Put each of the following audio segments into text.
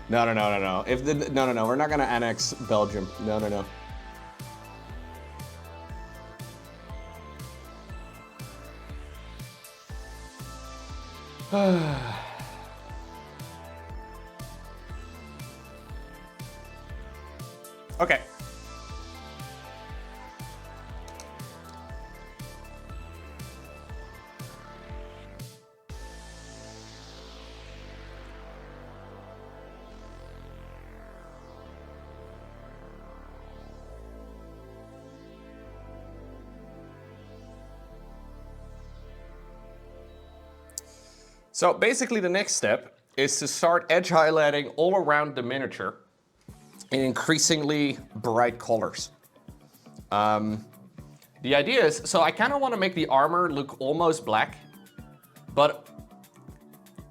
No, no, no, no, no. If the no, no, no, we're not gonna annex Belgium. No, no, no. Okay. So basically the next step is to start edge highlighting all around the miniature in increasingly bright colors. The idea is, so I kind of want to make the armor look almost black, but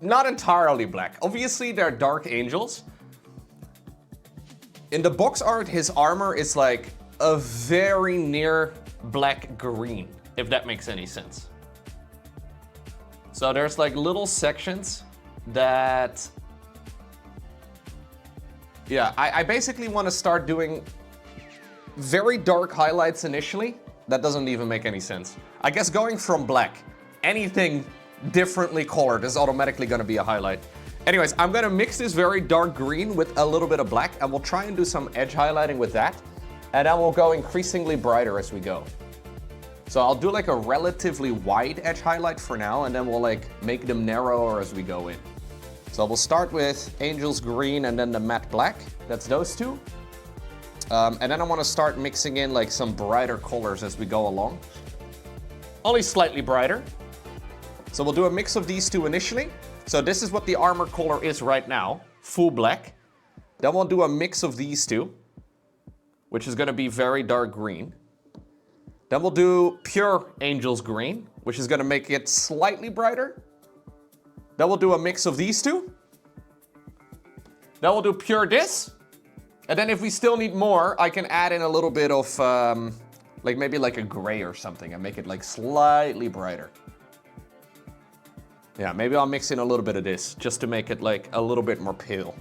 not entirely black. Obviously they're dark angels. In the box art, his armor is like a very near black green, if that makes any sense. So there's like little sections that, yeah, I basically want to start doing very dark highlights initially. That doesn't even make any sense. I guess going from black, anything differently colored is automatically going to be a highlight. Anyways, I'm going to mix this very dark green with a little bit of black, and we'll try and do some edge highlighting with that. And then we'll go increasingly brighter as we go. So I'll do like a relatively wide edge highlight for now, and then we'll like make them narrower as we go in. So we'll start with Angel's Green and then the matte black. That's those two. And then I want to start mixing in like some brighter colors as we go along. Only slightly brighter. So we'll do a mix of these two initially. So this is what the armor color is right now, full black. Then we'll do a mix of these two, which is going to be very dark green. Then we'll do pure Angel's Green, which is going to make it slightly brighter. Then we'll do a mix of these two. Then we'll do pure this. And then if we still need more, I can add in a little bit of like maybe like a gray or something and make it like slightly brighter. Yeah, maybe I'll mix in a little bit of this just to make it like a little bit more pale.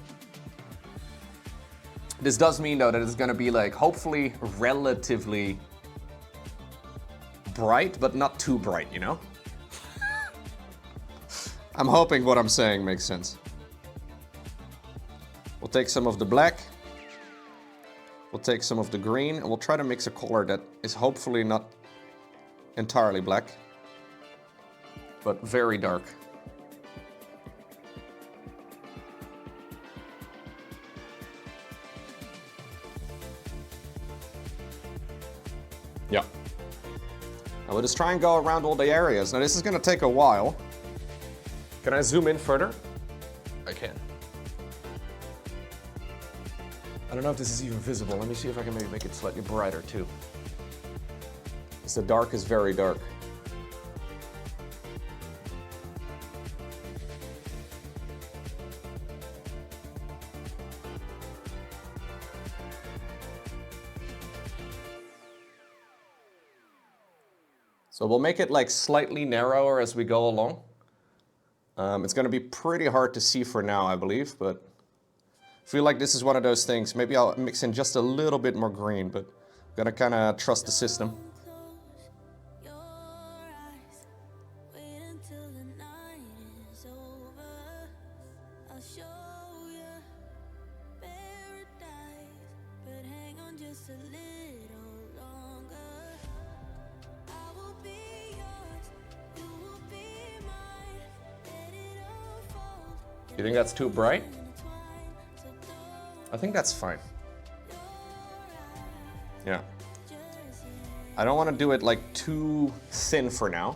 This does mean though that it's going to be like hopefully relatively bright, but not too bright, you know? I'm hoping what I'm saying makes sense. We'll take some of the black. We'll take some of the green, and we'll try to mix a color that is hopefully not entirely black, but very dark. Yeah. Now we'll just try and go around all the areas. Now this is going to take a while. Can I zoom in further? I can. I don't know if this is even visible. Let me see if I can maybe make it slightly brighter too. Because the dark is very dark. So we'll make it like slightly narrower as we go along. It's going to be pretty hard to see for now, I believe, but I feel like this is one of those things. Maybe I'll mix in just a little bit more green, but I'm going to kind of trust the system. You think that's too bright? I think that's fine. Yeah. I don't want to do it like too thin for now.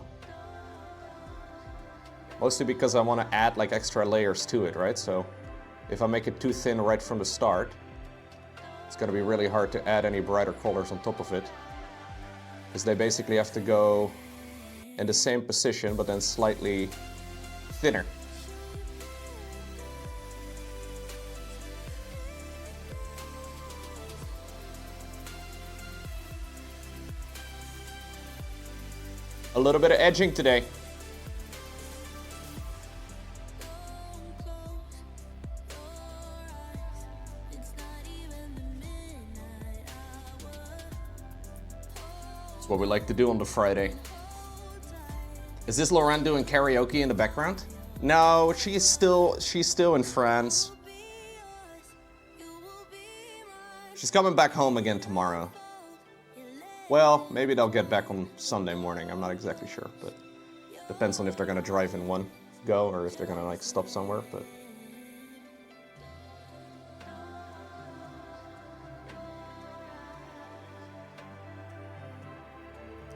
Mostly because I want to add like extra layers to it, right? So if I make it too thin right from the start, it's going to be really hard to add any brighter colors on top of it. Because they basically have to go in the same position, but then slightly thinner. A little bit of edging today. what we like to do on the Friday. Is this Lauren doing karaoke in the background? No, she's still in France. She's coming back home again tomorrow. Well, maybe they'll get back on Sunday morning. I'm not exactly sure, but depends on if they're gonna drive in one go or if they're gonna like stop somewhere, but.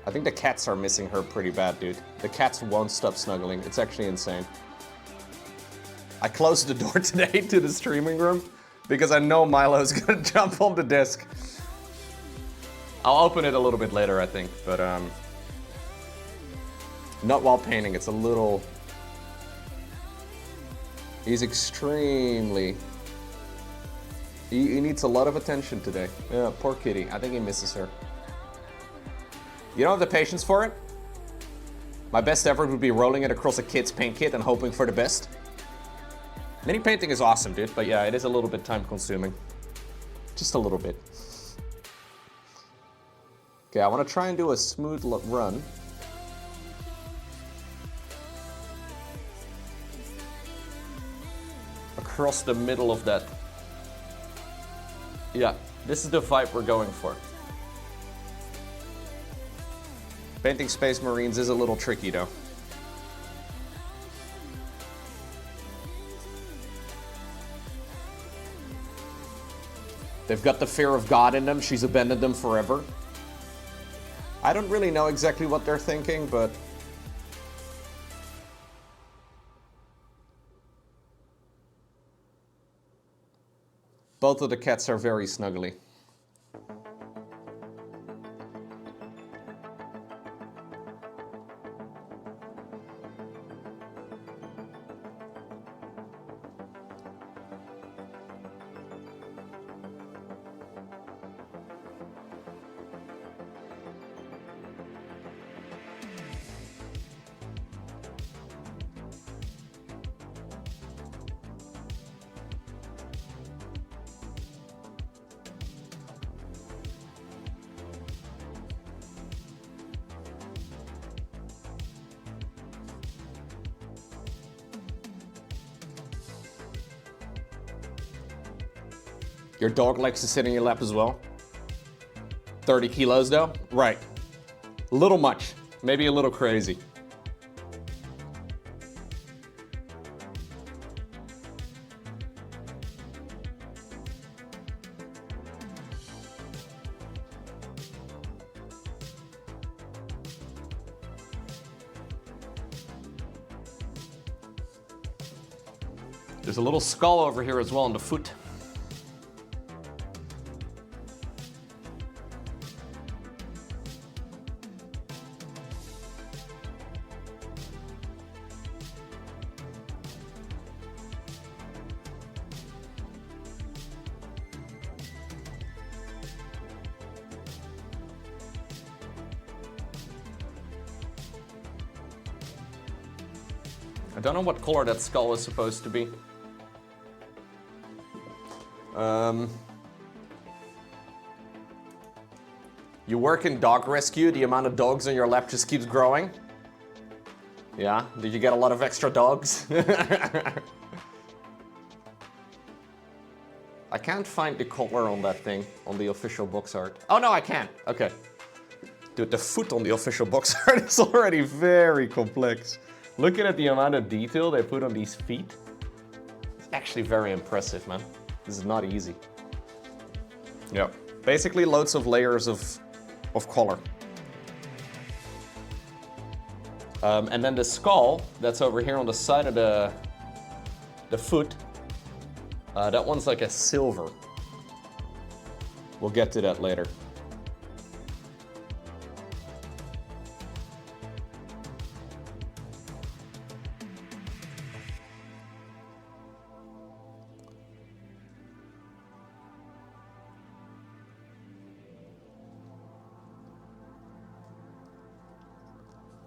I think the cats are missing her pretty bad, dude. The cats won't stop snuggling. It's actually insane. I closed the door today to the streaming room because I know Milo's gonna jump on the disc. I'll open it a little bit later, I think, but not while painting. It's a little... He's extremely... He needs a lot of attention today. Yeah, poor kitty. I think he misses her. You don't have the patience for it? My best effort would be rolling it across a kid's paint kit and hoping for the best. Mini painting is awesome, dude, but yeah, it is a little bit time consuming. Just a little bit. Okay, I want to try and do a smooth run. Across the middle of that. Yeah, this is the vibe we're going for. Painting Space Marines is a little tricky though. They've got the fear of God in them. She's abandoned them forever. I don't really know exactly what they're thinking, but... Both of the cats are very snuggly. Your dog likes to sit in your lap as well? 30 kilos though? Right. A little much. Maybe a little crazy. There's a little skull over here as well on the foot. I don't know what color that skull is supposed to be. You work in dog rescue, the amount of dogs on your lap just keeps growing? Yeah? Did you get a lot of extra dogs? I can't find the color on that thing, on the official box art. Oh no, I can. Okay. Dude, the foot on the official box art is already very complex. Looking at the amount of detail they put on these feet, it's actually very impressive, man. This is not easy. Yeah, basically loads of layers of color. And then the skull that's over here on the side of the foot, that one's like a silver. We'll get to that later.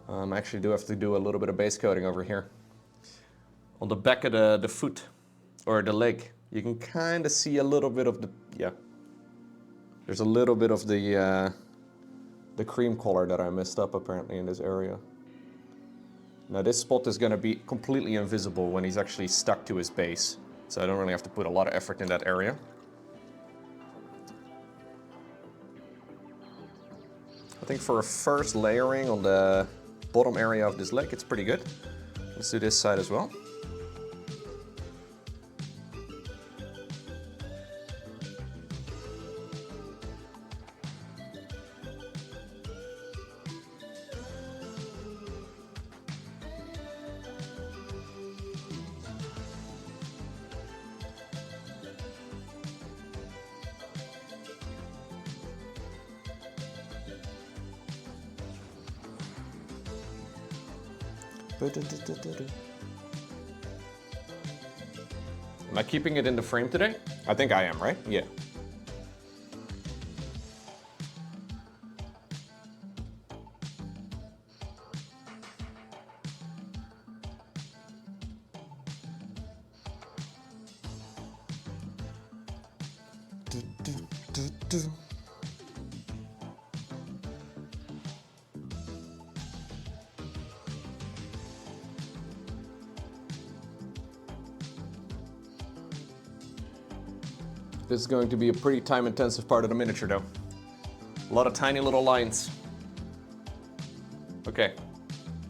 I actually do have to do a little bit of base coating over here. On the back of the foot, or the leg, you can kind of see a little bit of the, yeah. There's a little bit of the the cream color that I messed up apparently in this area. Now this spot is going to be completely invisible when he's actually stuck to his base. So I don't really have to put a lot of effort in that area. I think for a first layering on the bottom area of this leg, it's pretty good. Let's do this side as well. Am I keeping it in the frame today? I think I am, right? Yeah. This is going to be a pretty time-intensive part of the miniature, though. A lot of tiny little lines. Okay.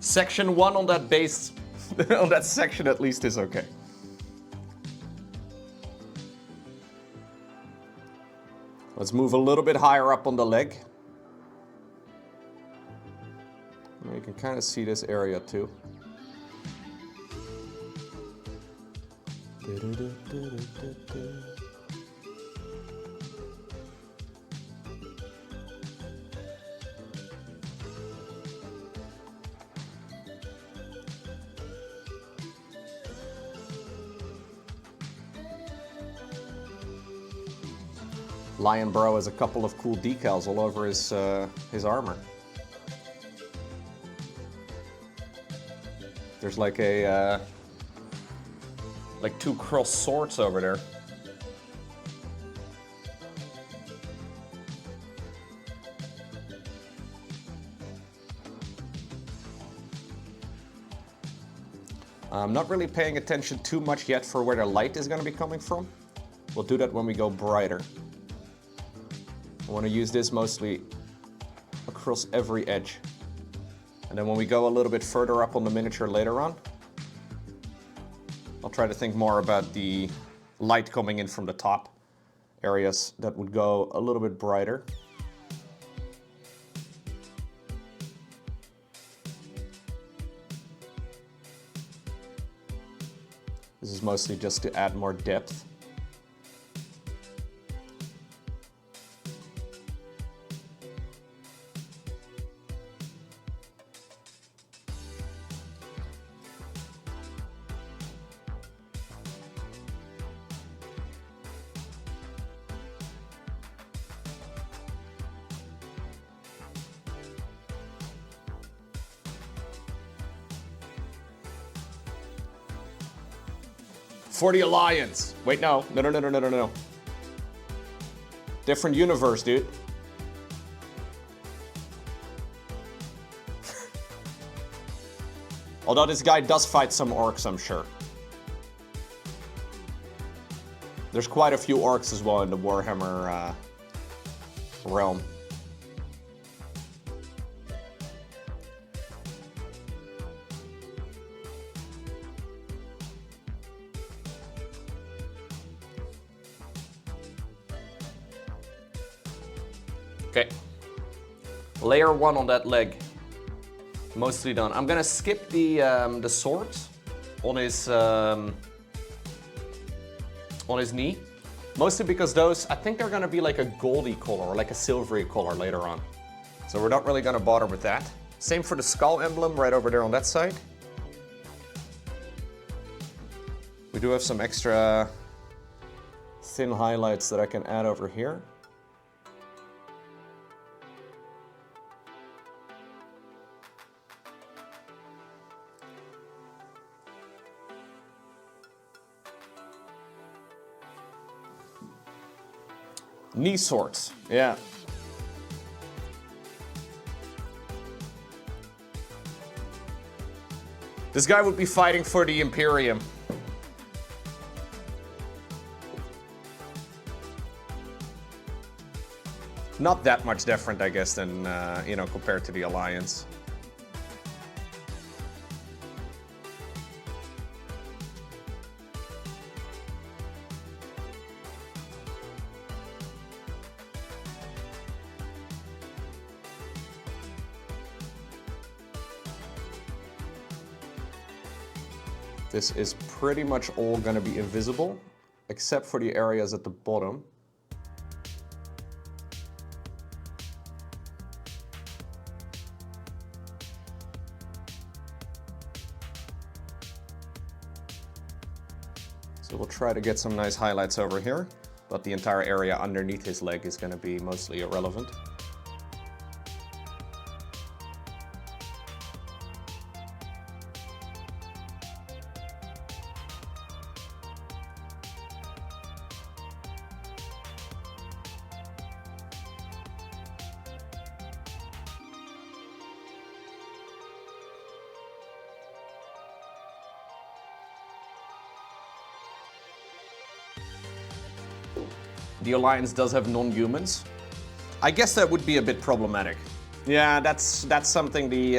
Section 1 on that base, on that section at least is okay. Let's move a little bit higher up on the leg. You can kind of see this area too. Lion Bro has a couple of cool decals all over his armor. There's like a like two crossed swords over there. I'm not really paying attention too much yet for where the light is going to be coming from. We'll do that when we go brighter. I want to use this mostly across every edge. And then when we go a little bit further up on the miniature later on, I'll try to think more about the light coming in from the top areas that would go a little bit brighter. This is mostly just to add more depth. For the Alliance. Wait, no. No. Different universe, dude. Although this guy does fight some orcs, I'm sure. There's quite a few orcs as well in the Warhammer realm. Okay, layer 1 on that leg, mostly done. I'm gonna skip the swords on his knee, mostly because those, I think they're gonna be like a goldy color or like a silvery color later on. So we're not really gonna bother with that. Same for the skull emblem right over there on that side. We do have some extra thin highlights that I can add over here. Knee swords, yeah. This guy would be fighting for the Imperium. Not that much different, I guess, than, you know, compared to the Alliance. This is pretty much all gonna be invisible, except for the areas at the bottom. So we'll try to get some nice highlights over here, but the entire area underneath his leg is gonna be mostly irrelevant. The Alliance does have non-humans. I guess that would be a bit problematic. Yeah, that's something the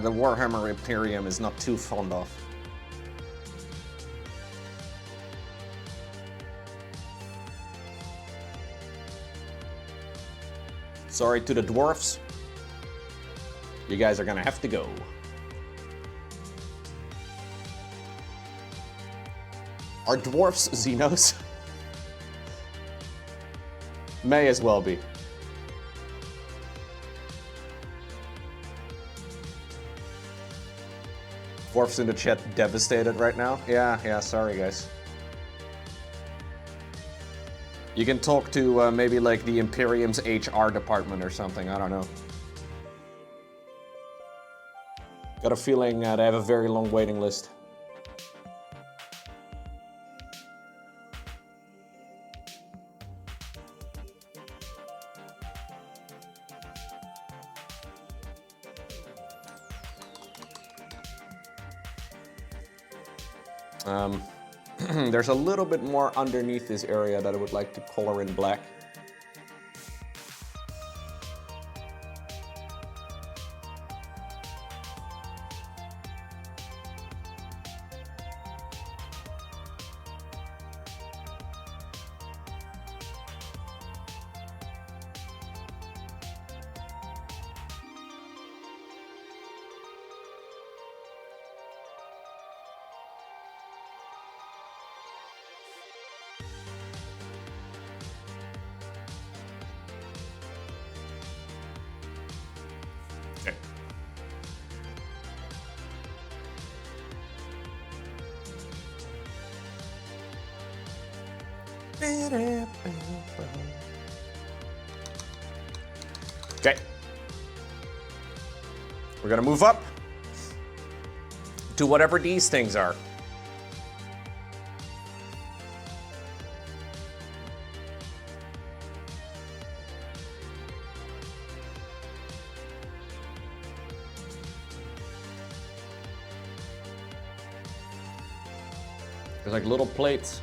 Warhammer Imperium is not too fond of. Sorry to the dwarfs. You guys are gonna have to go. Are dwarfs Xenos? May as well be. Dwarfs in the chat devastated right now. Yeah, sorry guys. You can talk to maybe like the Imperium's HR department or something, I don't know. Got a feeling they have a very long waiting list. There's a little bit more underneath this area that I would like to color in black. Okay. We're gonna move up to whatever these things are. There's like little plates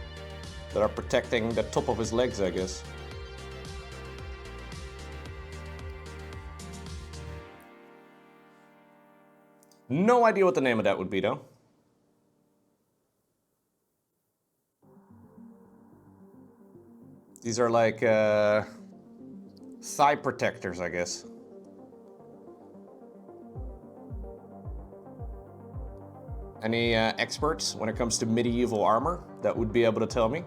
that are protecting the top of his legs, I guess. No idea what the name of that would be, though. These are like thigh protectors, I guess. Any experts when it comes to medieval armor that would be able to tell me?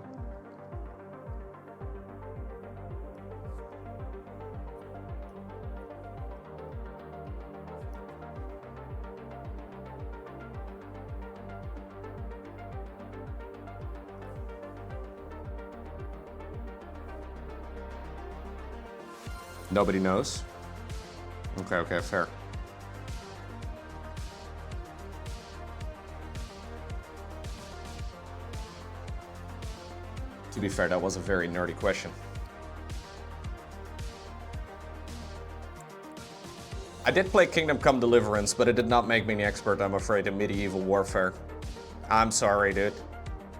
Nobody knows? Okay, fair. To be fair, that was a very nerdy question. I did play Kingdom Come Deliverance, but it did not make me an expert, I'm afraid, in medieval warfare. I'm sorry, dude.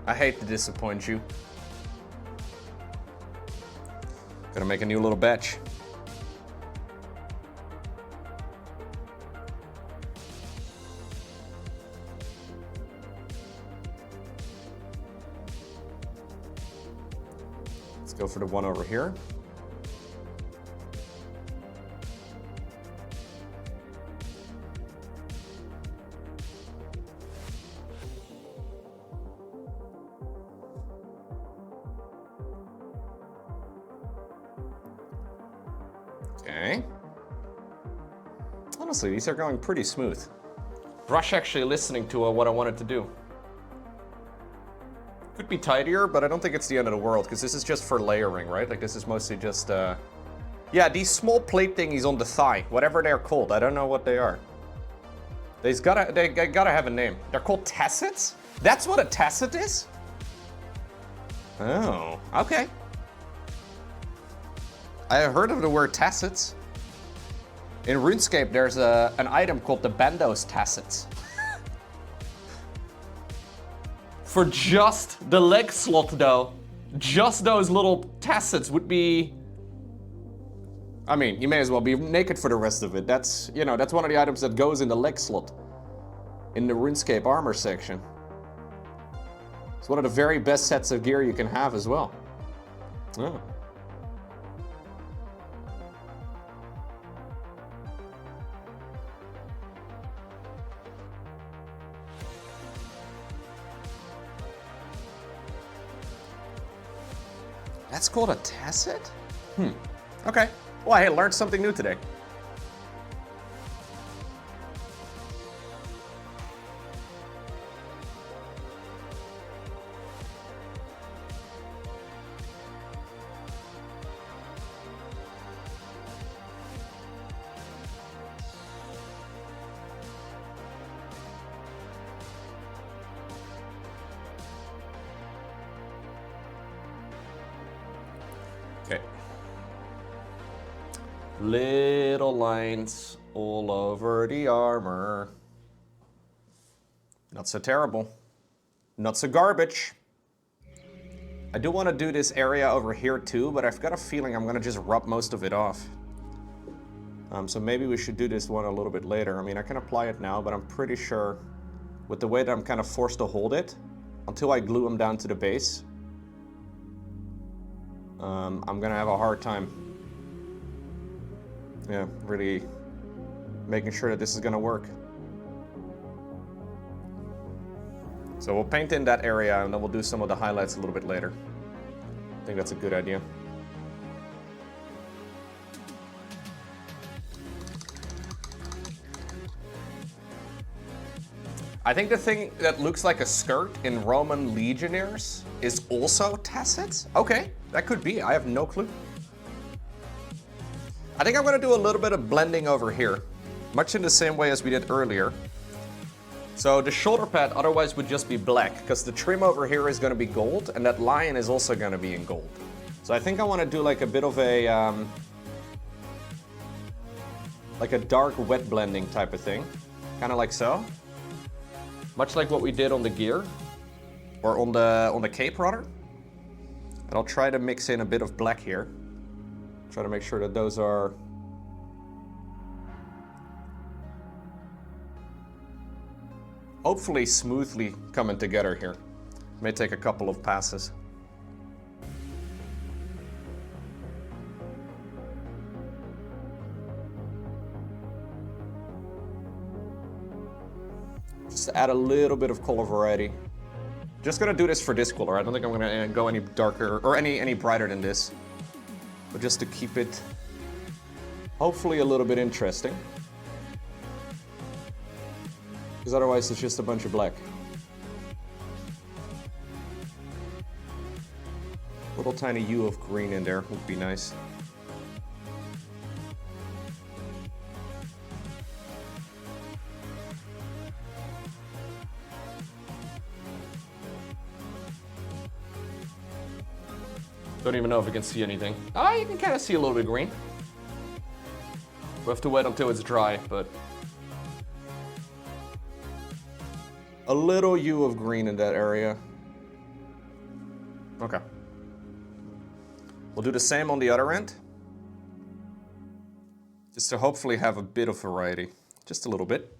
I hate to disappoint you. Gonna make a new little batch. Let's go for the one over here. Okay. Honestly, these are going pretty smooth. Rush actually listening to what I wanted to do. Could be tidier, but I don't think it's the end of the world, because this is just for layering, right? Like, this is mostly just, yeah, these small plate thingies on the thigh, whatever they're called, I don't know what they are. They gotta have a name. They're called tassets? That's what a tasset is? Oh, okay. I have heard of the word tassets. In RuneScape, there's an item called the Bandos tassets. For just the leg slot, though, just those little tassets would be... I mean, you may as well be naked for the rest of it. That's, you know, that's one of the items that goes in the leg slot in the RuneScape armor section. It's one of the very best sets of gear you can have as well. Oh. That's called a tasset? Okay. Well, hey, learned something new today. Okay. Little lines all over the armor. Not so terrible. Not so garbage. I do want to do this area over here too, but I've got a feeling I'm going to just rub most of it off. So maybe we should do this one a little bit later. I mean, I can apply it now, but I'm pretty sure with the way that I'm kind of forced to hold it until I glue them down to the base, I'm gonna have a hard time, yeah, really making sure that this is gonna work. So we'll paint in that area and then we'll do some of the highlights a little bit later. I think that's a good idea. I think the thing that looks like a skirt in Roman legionnaires is also tassets? Okay, that could be, I have no clue. I think I'm gonna do a little bit of blending over here, much in the same way as we did earlier. So the shoulder pad otherwise would just be black, because the trim over here is gonna be gold, and that lion is also gonna be in gold. So I think I wanna do like a bit of a, like a dark wet blending type of thing, kind of like so. Much like what we did on the gear, or on the cape rather. And I'll try to mix in a bit of black here. Try to make sure that those are hopefully smoothly coming together here. May take a couple of passes. Just to add a little bit of color variety. Just gonna do this for this color. I don't think I'm gonna go any darker or any brighter than this. But just to keep it hopefully a little bit interesting. Because otherwise it's just a bunch of black. Little tiny hue of green in there would be nice. Don't even know if you can see anything. Oh, you can kind of see a little bit of green. We'll have to wait until it's dry, but... a little hue of green in that area. Okay. We'll do the same on the other end. Just to hopefully have a bit of variety. Just a little bit.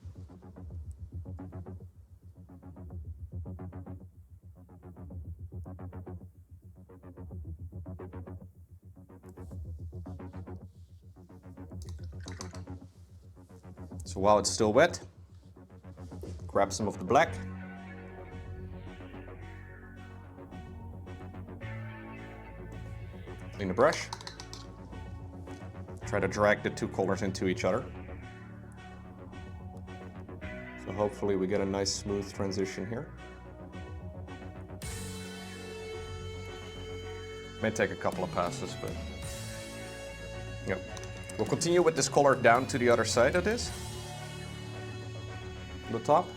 So while it's still wet, grab some of the black. Clean the brush. Try to drag the two colors into each other. So hopefully we get a nice smooth transition here. May take a couple of passes, but... yep. We'll continue with this color down to the other side of this. The top.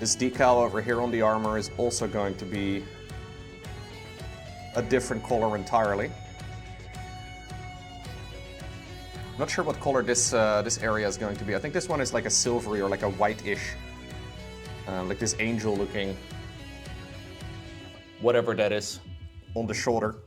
This decal over here on the armor is also going to be a different color entirely. Not sure what color this area is going to be. I think this one is like a silvery or like a white-ish, like this angel-looking, whatever that is, on the shoulder.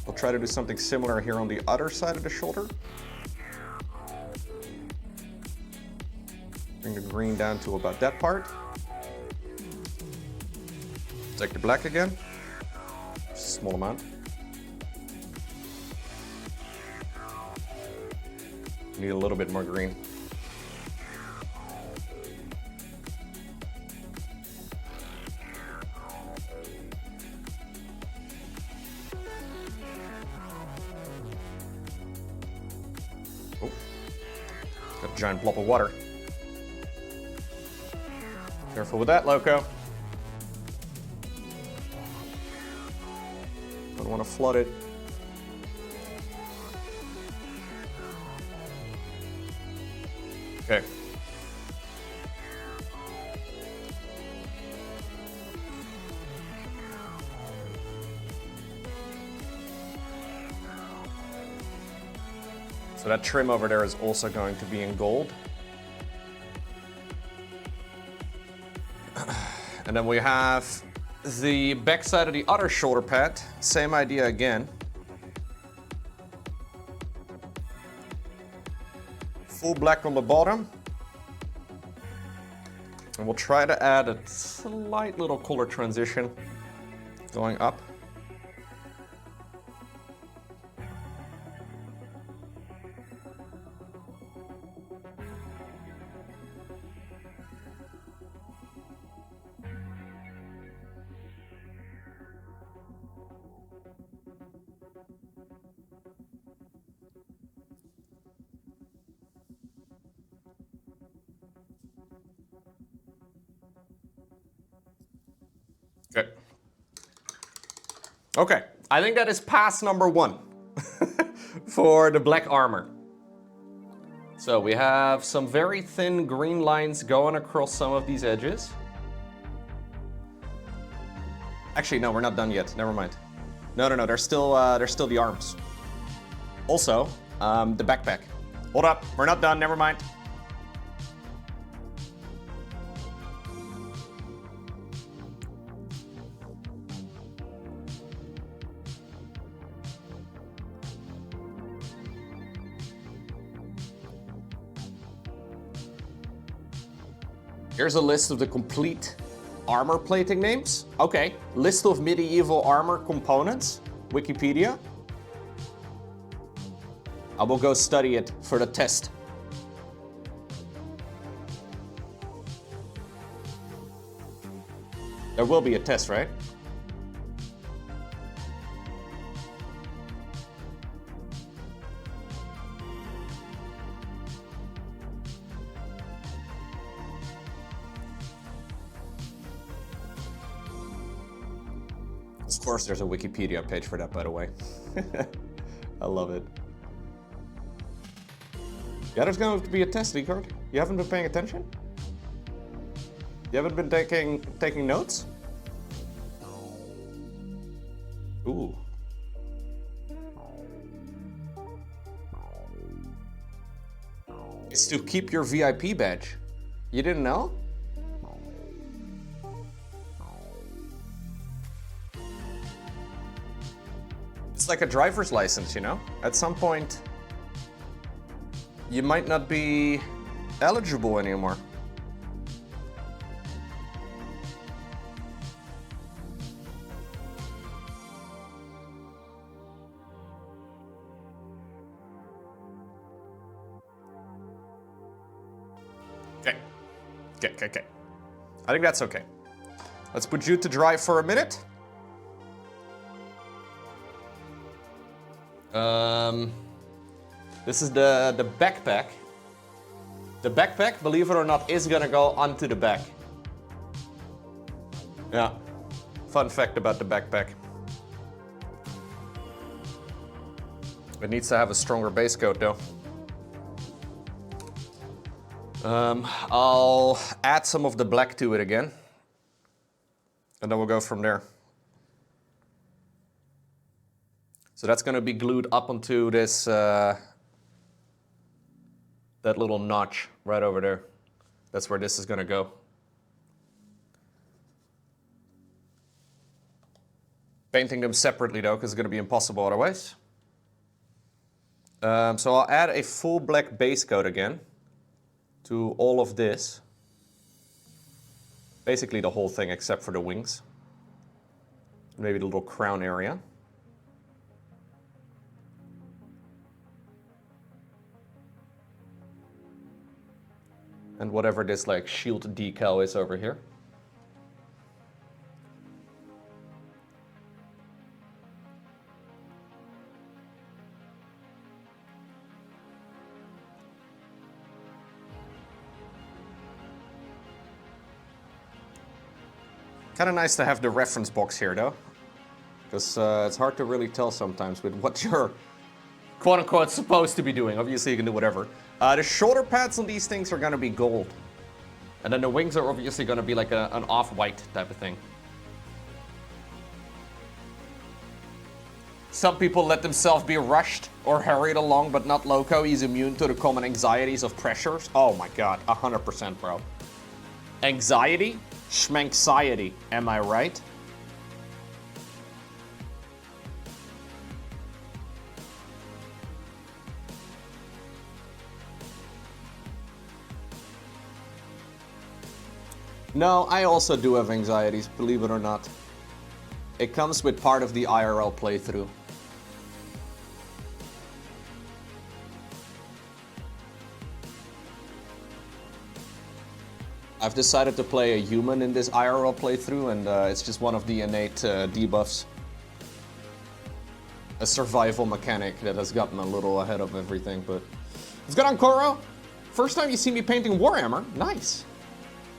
We'll try to do something similar here on the other side of the shoulder. Bring the green down to about that part. Take the black again, just a small amount. Need a little bit more green. Oh, got a giant blob of water. Careful with that, Lowko. Don't want to flood it. Okay. So that trim over there is also going to be in gold. And then we have the back side of the other shoulder pad. Same idea again. Full black on the bottom. And we'll try to add a slight little color transition going up. Okay. Okay, I think that is pass number 1 for the black armor. So we have some very thin green lines going across some of these edges. Actually, no, we're not done yet. Never mind. No, they're still the arms. Also, the backpack. Hold up, we're not done. Never mind. Here's a list of the complete armor plating names. Okay, list of medieval armor components, Wikipedia. I will go study it for the test. There will be a test, right? Of course, there's a Wikipedia page for that, by the way. I love it. Yeah, there's going to be a test, Ecard. You haven't been paying attention? You haven't been taking notes? Ooh. It's to keep your VIP badge. You didn't know? It's like a driver's license, you know? At some point, you might not be eligible anymore. Okay. I think that's okay. Let's put you to dry for a minute. This is the backpack. The backpack, believe it or not, is gonna go onto the back. Yeah. Fun fact about the backpack. It needs to have a stronger base coat though. I'll add some of the black to it again. And then we'll go from there. So that's gonna be glued up onto this, that little notch right over there. That's where this is gonna go. Painting them separately though, because it's gonna be impossible otherwise. So I'll add a full black base coat again to all of this. Basically the whole thing except for the wings. Maybe the little crown area. And whatever this like shield decal is over here. Kind of nice to have the reference box here though, because it's hard to really tell sometimes with what you're quote-unquote supposed to be doing. Obviously you can do whatever. The shoulder pads on these things are going to be gold. And then the wings are obviously going to be like an off-white type of thing. Some people let themselves be rushed or hurried along, but not Lowko. He's immune to the common anxieties of pressures. Oh my god, 100%, bro. Anxiety? Schmanxiety, am I right? No, I also do have anxieties, believe it or not. It comes with part of the IRL playthrough. I've decided to play a human in this IRL playthrough, and it's just one of the innate debuffs. A survival mechanic that has gotten a little ahead of everything, but... What's good on Koro? First time you see me painting Warhammer? Nice.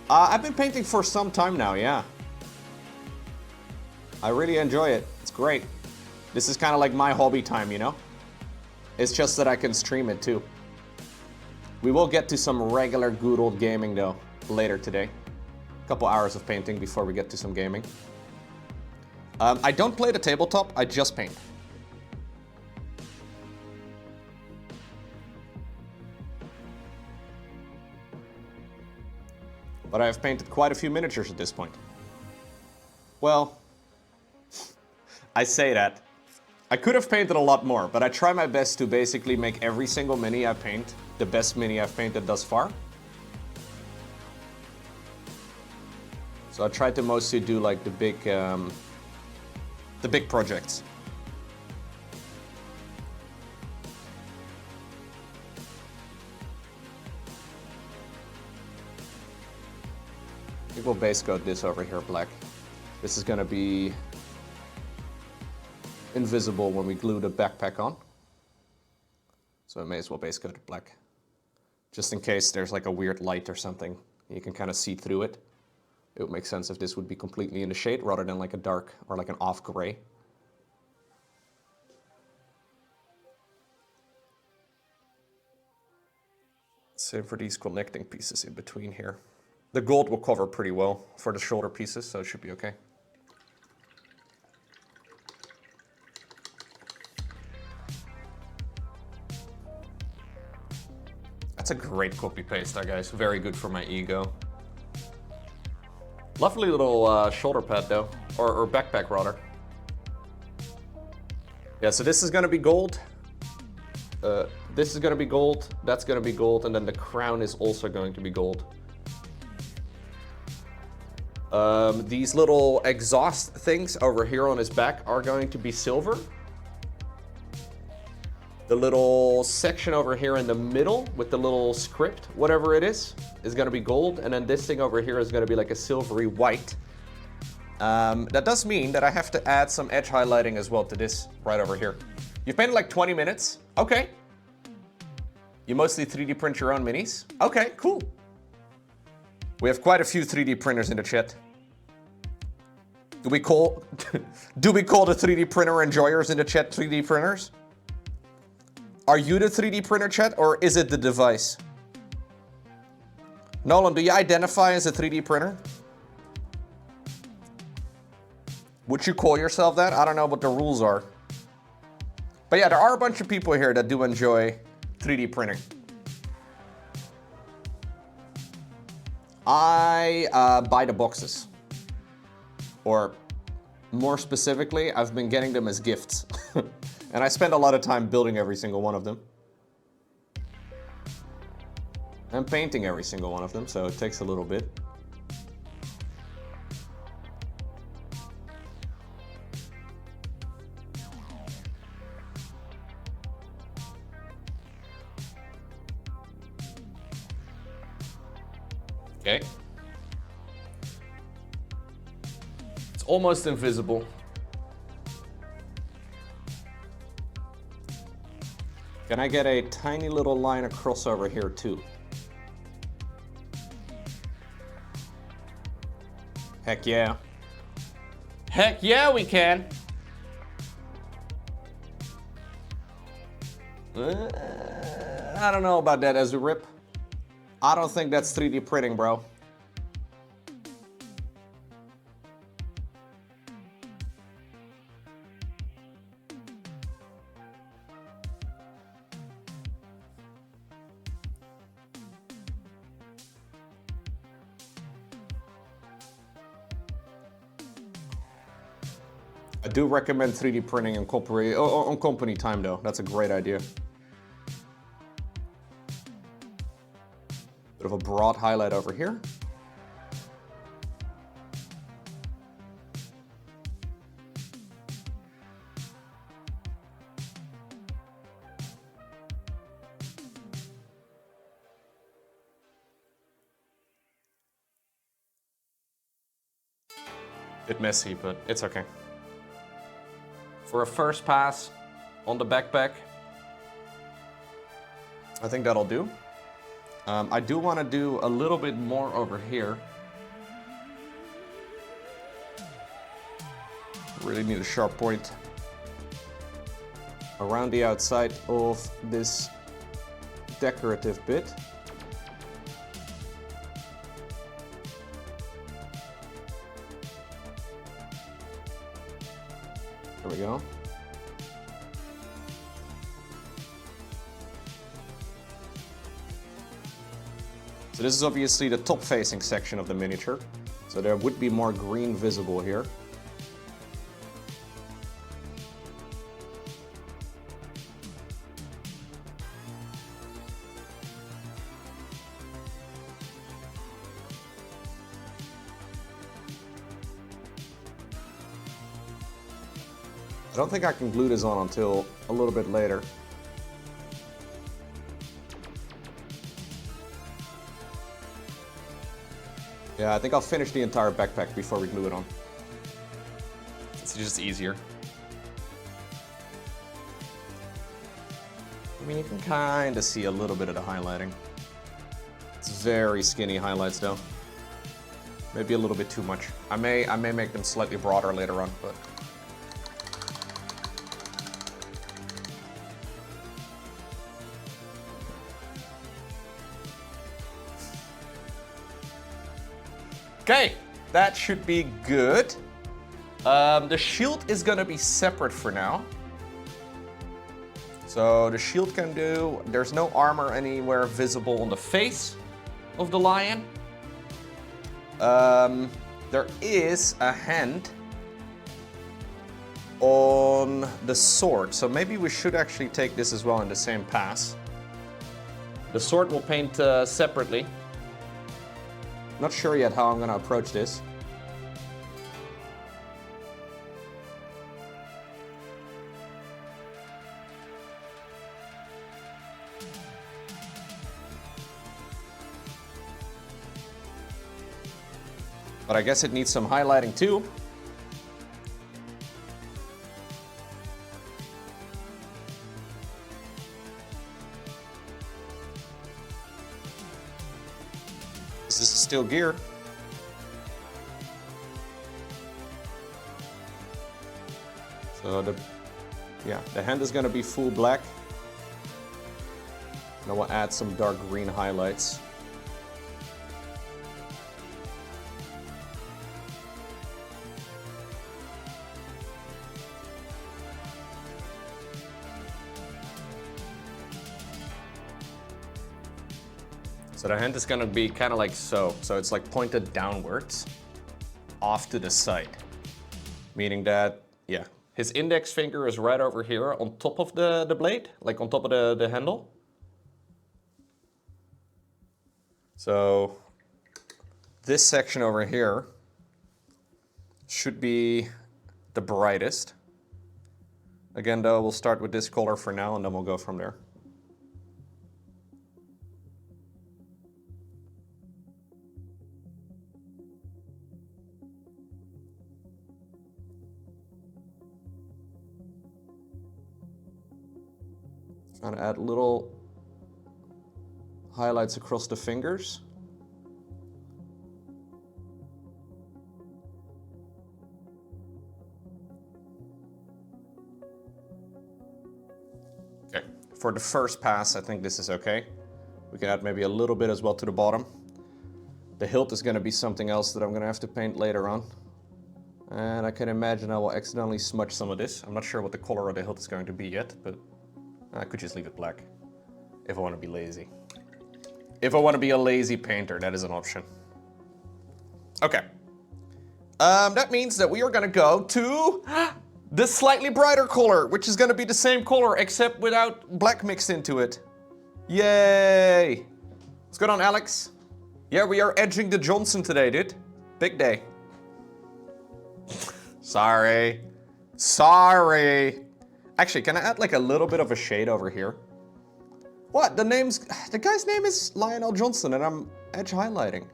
I've been painting for some time now, yeah. I really enjoy it. It's great. This is kind of like my hobby time, you know? It's just that I can stream it too. We will get to some regular good old gaming though, later today. A couple hours of painting before we get to some gaming. I don't play the tabletop, I just paint. But I have painted quite a few miniatures at this point. Well, I say that. I could have painted a lot more, but I try my best to basically make every single mini I paint the best mini I've painted thus far. So I try to mostly do like the big projects. I think we'll base coat this over here black. This is gonna be invisible when we glue the backpack on. So I may as well base coat it black. Just in case there's like a weird light or something, you can kind of see through it. It would make sense if this would be completely in the shade rather than like a dark or like an off gray. Same for these connecting pieces in between here. The gold will cover pretty well for the shoulder pieces, so it should be okay. That's a great copy paste, guys. Very good for my ego. Lovely little shoulder pad though, or backpack rather. Yeah, so this is gonna be gold. This is gonna be gold, that's gonna be gold, and then the crown is also going to be gold. These little exhaust things over here on his back are going to be silver. The little section over here in the middle with the little script, whatever it is gonna be gold, and then this thing over here is gonna be like a silvery white. That does mean that I have to add some edge highlighting as well to this right over here. You've painted like 20 minutes. Okay. You mostly 3D print your own minis? Okay, cool. We have quite a few 3D printers in the chat. Do we call the 3D printer enjoyers in the chat 3D printers? Are you the 3D printer chat, or is it the device? Nolan, do you identify as a 3D printer? Would you call yourself that? I don't know what the rules are. But yeah, there are a bunch of people here that do enjoy 3D printing. I buy the boxes. Or more specifically, I've been getting them as gifts. And I spend a lot of time building every single one of them. And painting every single one of them, so it takes a little bit. Okay. It's almost invisible. Can I get a tiny little line across over here too? Heck yeah. Heck yeah, we can. I don't know about that as a rip. I don't think that's 3D printing, bro. I do recommend 3D printing on company time though. That's a great idea. Bit of a broad highlight over here. Bit messy, but it's okay. For a first pass on the backpack, I think that'll do. I do want to do a little bit more over here. Really need a sharp point around the outside of this decorative bit. There we go. So this is obviously the top-facing section of the miniature, so there would be more green visible here. I don't think I can glue this on until a little bit later. Yeah, I think I'll finish the entire backpack before we glue it on. It's just easier. I mean, you can kind of see a little bit of the highlighting. It's very skinny highlights though. Maybe a little bit too much. I may make them slightly broader later on, but... Okay, that should be good. The shield is gonna be separate for now. So the shield can do, there's no armor anywhere visible on the face of the lion. There is a hand on the sword, so maybe we should actually take this as well in the same pass. The sword will paint separately. Not sure yet how I'm gonna approach this. But I guess it needs some highlighting too. This is still gear. So the hand is gonna be full black. And I will add some dark green highlights. So the hand is gonna be kind of like so. So it's like pointed downwards, off to the side. Meaning that, yeah, his index finger is right over here on top of the blade, like on top of the handle. So this section over here should be the brightest. Again though, we'll start with this color for now and then we'll go from there. Trying to add little highlights across the fingers. Okay, for the first pass, I think this is okay. We can add maybe a little bit as well to the bottom. The hilt is going to be something else that I'm going to have to paint later on. And I can imagine I will accidentally smudge some of this. I'm not sure what the color of the hilt is going to be yet, but I could just leave it black if I want to be lazy. If I want to be a lazy painter, that is an option. Okay. That means that we are going to go to the slightly brighter color, which is going to be the same color except without black mixed into it. Yay! What's going on, Alex? Yeah, we are edging the Jonson today, dude. Big day. Sorry. Sorry. Actually, can I add like a little bit of a shade over here? What? The guy's name is Lionel Johnson and I'm edge highlighting.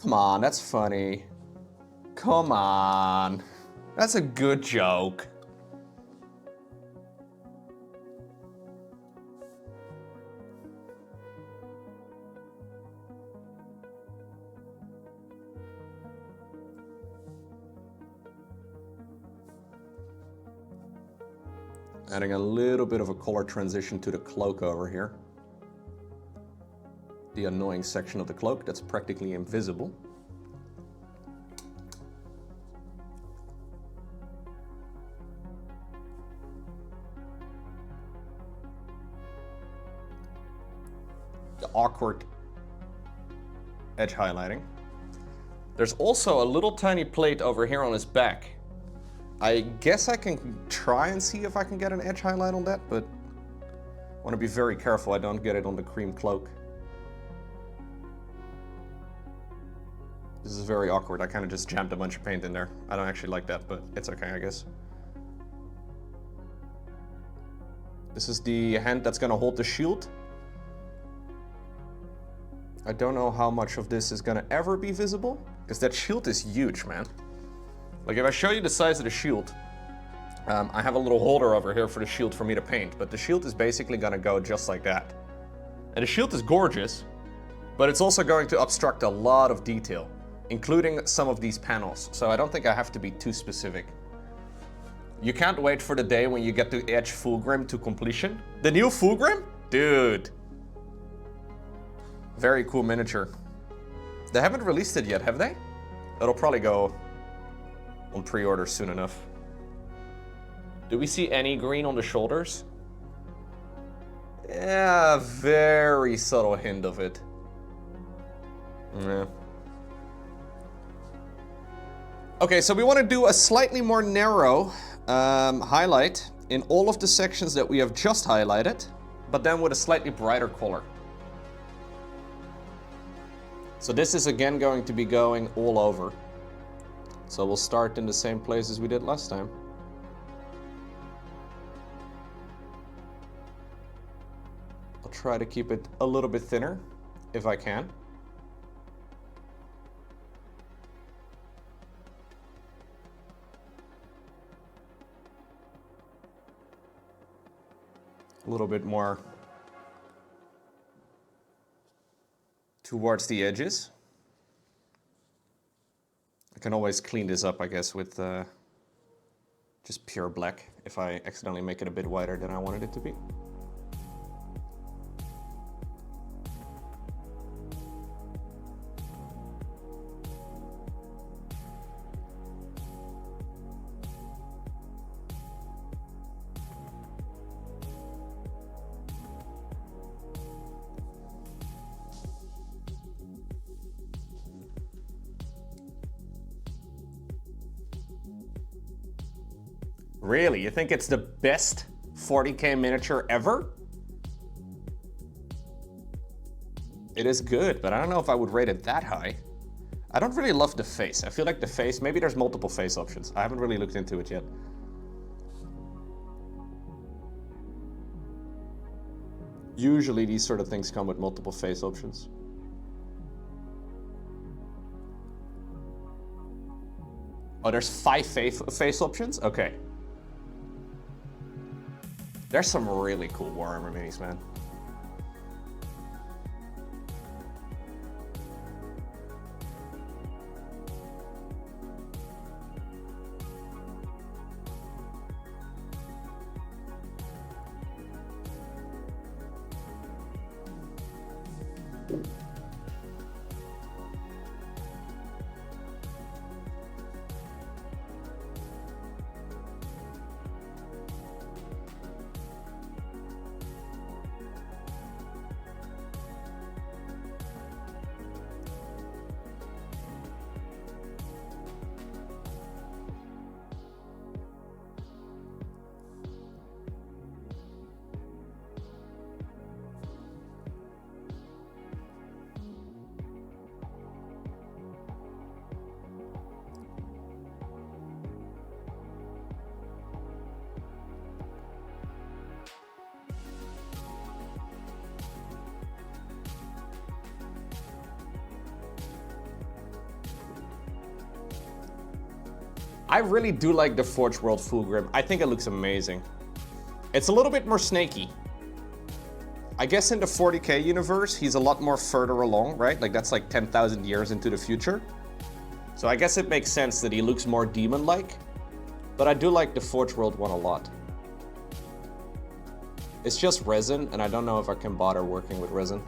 Come on, that's funny. Come on. That's a good joke. Adding a little bit of a color transition to the cloak over here. The annoying section of the cloak that's practically invisible. The awkward edge highlighting. There's also a little tiny plate over here on his back. I guess I can try and see if I can get an edge highlight on that, but I want to be very careful I don't get it on the cream cloak. This is very awkward. I kind of just jammed a bunch of paint in there. I don't actually like that, but it's okay, I guess. This is the hand that's going to hold the shield. I don't know how much of this is going to ever be visible, because that shield is huge, man. Like if I show you the size of the shield, I have a little holder over here for the shield for me to paint, but the shield is basically gonna go just like that. And the shield is gorgeous, but it's also going to obstruct a lot of detail, including some of these panels. So I don't think I have to be too specific. You can't wait for the day when you get to edge Fulgrim to completion. The new Fulgrim? Dude. Very cool miniature. They haven't released it yet, have they? It'll probably go on pre-order soon enough. Do we see any green on the shoulders? Yeah, very subtle hint of it. Yeah. Okay, so we want to do a slightly more narrow highlight in all of the sections that we have just highlighted, but then with a slightly brighter color. So this is again going to be going all over. So we'll start in the same place as we did last time. I'll try to keep it a little bit thinner, if I can. A little bit more towards the edges. I can always clean this up, I guess, with just pure black if I accidentally make it a bit wider than I wanted it to be. Really? You think it's the best 40k miniature ever? It is good, but I don't know if I would rate it that high. I don't really love the face. I feel like the face, maybe there's multiple face options. I haven't really looked into it yet. Usually these sort of things come with multiple face options. Oh, there's 5 face options? Okay. There's some really cool Warhammer minis, man. I really do like the Forge World Fulgrim. I think it looks amazing. It's a little bit more snaky. I guess in the 40k universe, he's a lot more further along, right? Like that's like 10,000 years into the future. So I guess it makes sense that he looks more demon-like. But I do like the Forge World one a lot. It's just resin, and I don't know if I can bother working with resin.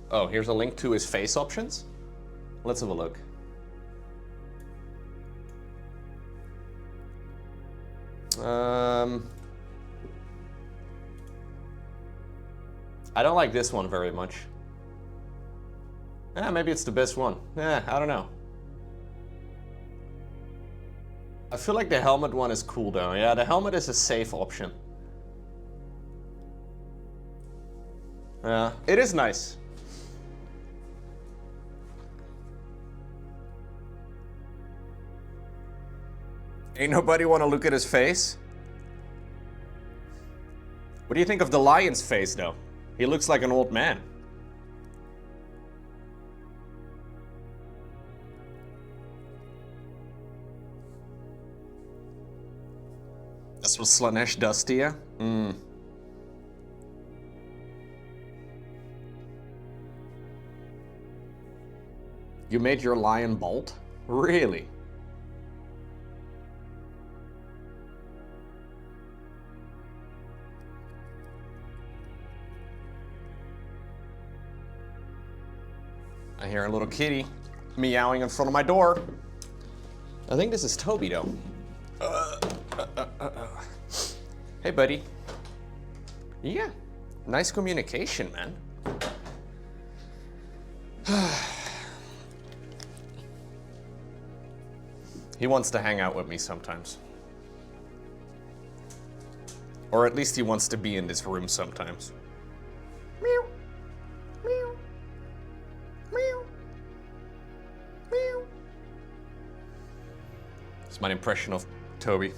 Oh, here's a link to his face options. Let's have a look. I don't like this one very much. Maybe it's the best one. I don't know. I feel like the helmet one is cool though. Yeah, the helmet is a safe option. Yeah, it is nice. Ain't nobody want to look at his face? What do you think of the lion's face, though? He looks like an old man. As That's what Slanesh does to you? You made your lion bolt? Really? I hear a little kitty meowing in front of my door. I think this is Toby, though. Hey, buddy. Yeah, nice communication, man. He wants to hang out with me sometimes. Or at least he wants to be in this room sometimes. Meow. Meow. Meow. Meow. It's my impression of Toby.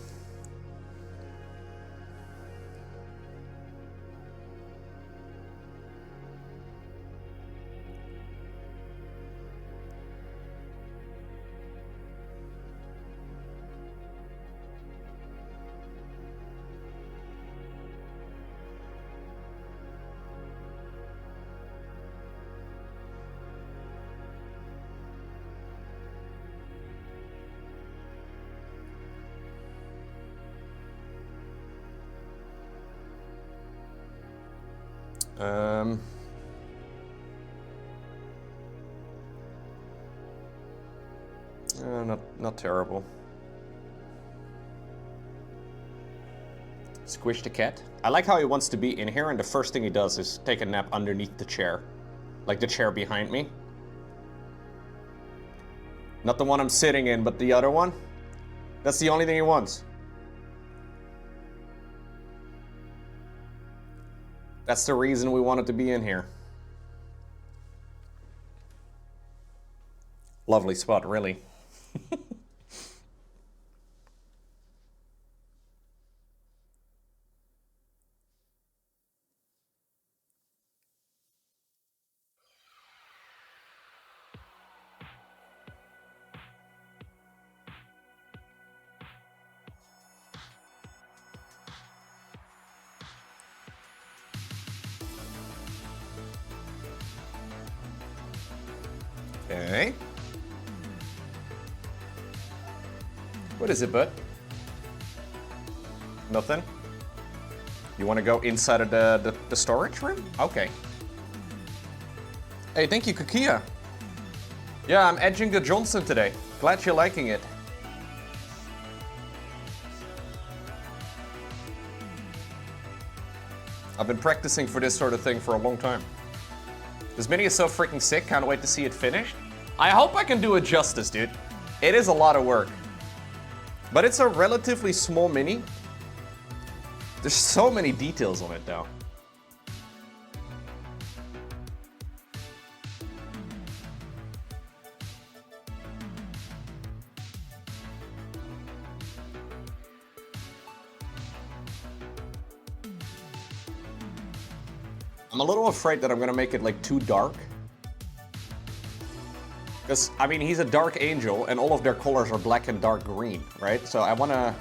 Not terrible. Squish the cat. I like how he wants to be in here, and the first thing he does is take a nap underneath the chair. Like the chair behind me. Not the one I'm sitting in, but the other one. That's the only thing he wants. That's the reason we wanted to be in here. Lovely spot, really. Okay. What is it, bud? Nothing? You want to go inside of the storage room? Okay. Hey, thank you, Kakia. Yeah, I'm edging the jonson today. Glad you're liking it. I've been practicing for this sort of thing for a long time. This mini is so freaking sick, can't wait to see it finished. I hope I can do it justice, dude. It is a lot of work. But it's a relatively small mini. There's so many details on it, though. I'm a little afraid that I'm gonna make it like too dark. Because, I mean, he's a dark angel and all of their colors are black and dark green, right? So I wanna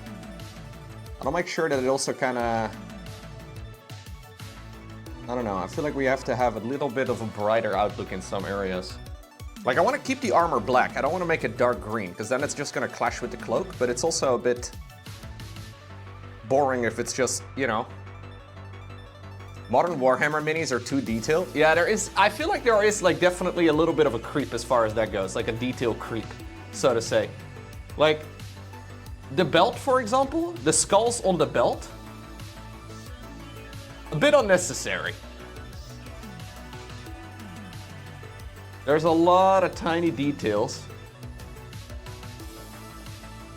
make sure that it also kinda, I don't know, I feel like we have to have a little bit of a brighter outlook in some areas. Like, I wanna keep the armor black, I don't wanna make it dark green, because then it's just gonna clash with the cloak, but it's also a bit boring if it's just, you know. Modern Warhammer minis are too detailed. Yeah, there is, I feel like there is like definitely a little bit of a creep as far as that goes, like a detail creep, so to say. Like, the belt, for example, the skulls on the belt, a bit unnecessary. There's a lot of tiny details.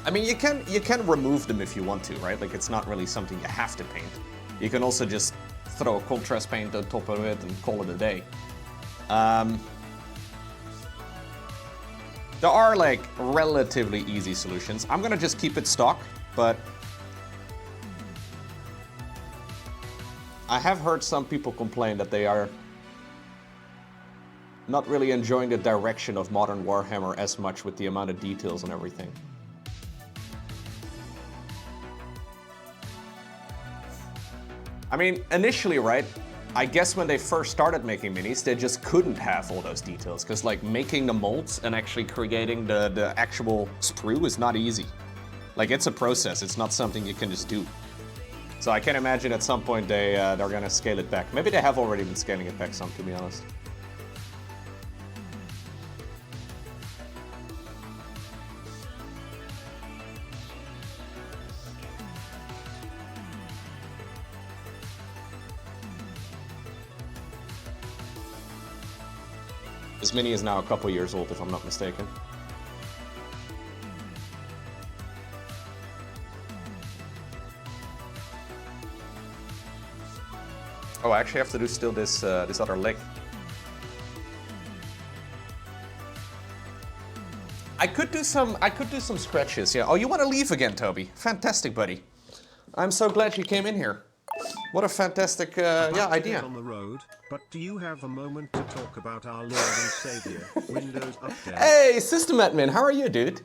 I mean, you can remove them if you want to, right? Like, it's not really something you have to paint. You can also just throw a contrast paint on top of it and call it a day. There are like relatively easy solutions. I'm gonna just keep it stock, but I have heard some people complain that they are not really enjoying the direction of modern Warhammer as much with the amount of details and everything. I mean, initially, right? I guess when they first started making minis, they just couldn't have all those details, because like making the molds and actually creating the actual sprue is not easy. Like, it's a process, it's not something you can just do. So I can imagine at some point they're gonna scale it back. Maybe they have already been scaling it back some, to be honest. This mini is now a couple years old, if I'm not mistaken. Oh, I actually have to do still this this other leg. I could do some scratches. Yeah. Oh, you want to leave again, Toby? Fantastic, buddy. I'm so glad you came in here. What a fantastic idea. On the road, but do you have a moment to talk about our Lord and Savior Windows update? Hey, System Admin, how are you, dude?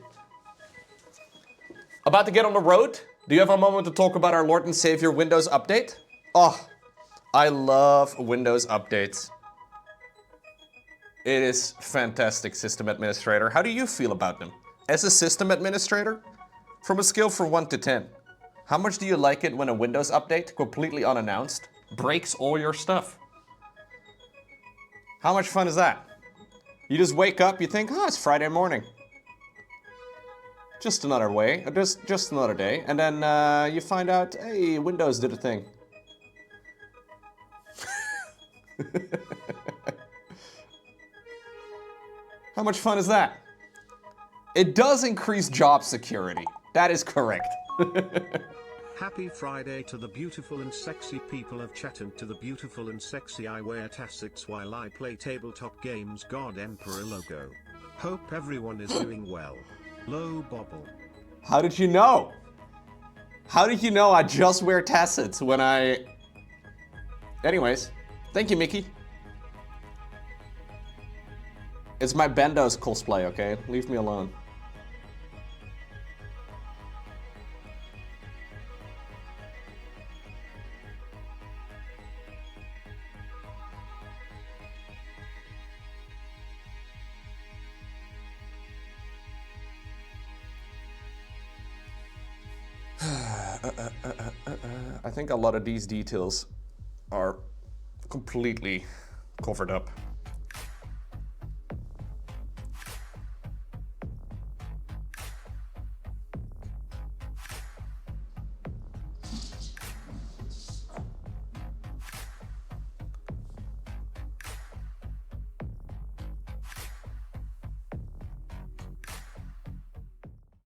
About to get on the road? Do you have a moment to talk about our Lord and Savior Windows update? Oh, I love Windows updates. It is fantastic, System Administrator. How do you feel about them? As a System Administrator, from a scale from 1 to 10, how much do you like it when a Windows update, completely unannounced, breaks all your stuff? How much fun is that? You just wake up, you think, oh, it's Friday morning. Just another way, just another day, and then you find out, hey, Windows did a thing. How much fun is that? It does increase job security. That is correct. Happy Friday to the beautiful and sexy people of chat, and to the beautiful and sexy I wear tassets while I play tabletop games. God Emperor Lowko. Hope everyone is doing well. Low Bobble. How did you know? How did you know I just wear tassets when I... Anyways, thank you, Mickey. It's my Bendo's cosplay, okay? Leave me alone. I think a lot of these details are completely covered up.